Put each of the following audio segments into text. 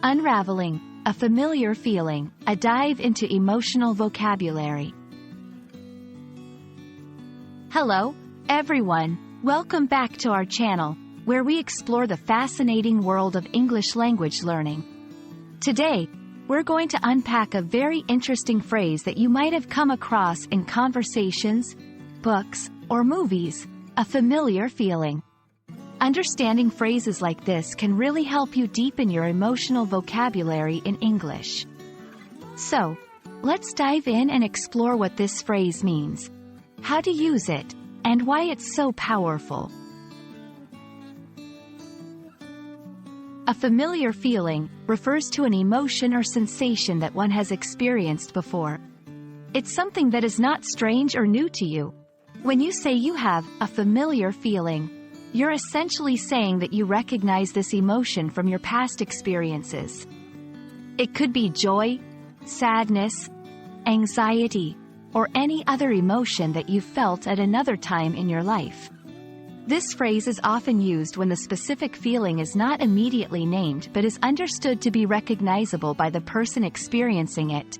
Unraveling, a familiar feeling, a dive into emotional vocabulary. Hello, everyone. Welcome back to our channel, where we explore the fascinating world of English language learning. Today, we're going to unpack a very interesting phrase that you might have come across in conversations, books, or movies, a familiar feeling. Understanding phrases like this can really help you deepen your emotional vocabulary in English. So, let's dive in and explore what this phrase means, how to use it, and why it's so powerful. A familiar feeling refers to an emotion or sensation that one has experienced before. It's something that is not strange or new to you. When you say you have a familiar feeling, you're essentially saying that you recognize this emotion from your past experiences. It could be joy, sadness, anxiety, or any other emotion that you felt at another time in your life. This phrase is often used when the specific feeling is not immediately named but is understood to be recognizable by the person experiencing it.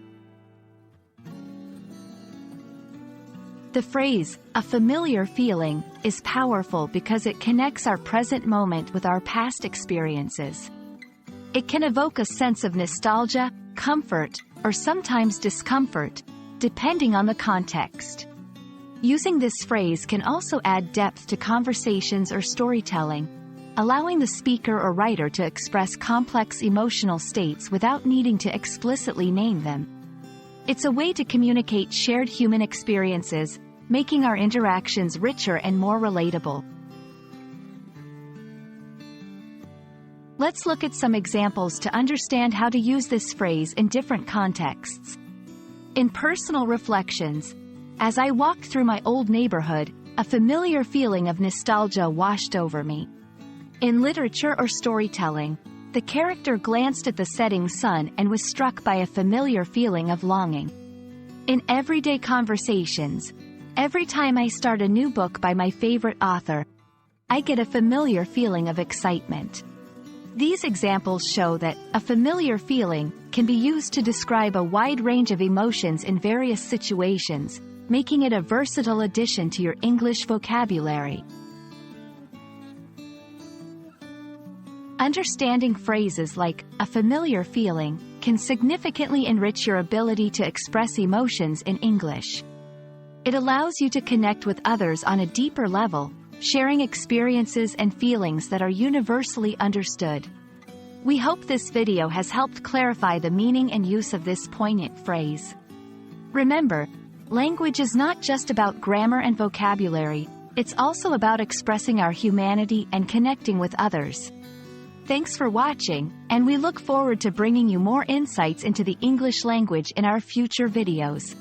The phrase, a familiar feeling, is powerful because it connects our present moment with our past experiences. It can evoke a sense of nostalgia, comfort, or sometimes discomfort, depending on the context. Using this phrase can also add depth to conversations or storytelling, allowing the speaker or writer to express complex emotional states without needing to explicitly name them. It's a way to communicate shared human experiences, making our interactions richer and more relatable. Let's look at some examples to understand how to use this phrase in different contexts. In personal reflections, as I walked through my old neighborhood, a familiar feeling of nostalgia washed over me. In literature or storytelling, the character glanced at the setting sun and was struck by a familiar feeling of longing. In everyday conversations, every time I start a new book by my favorite author, I get a familiar feeling of excitement. These examples show that a familiar feeling can be used to describe a wide range of emotions in various situations, making it a versatile addition to your English vocabulary. Understanding phrases like a familiar feeling can significantly enrich your ability to express emotions in English. It allows you to connect with others on a deeper level, sharing experiences and feelings that are universally understood. We hope this video has helped clarify the meaning and use of this poignant phrase. Remember, language is not just about grammar and vocabulary, it's also about expressing our humanity and connecting with others. Thanks for watching, and we look forward to bringing you more insights into the English language in our future videos.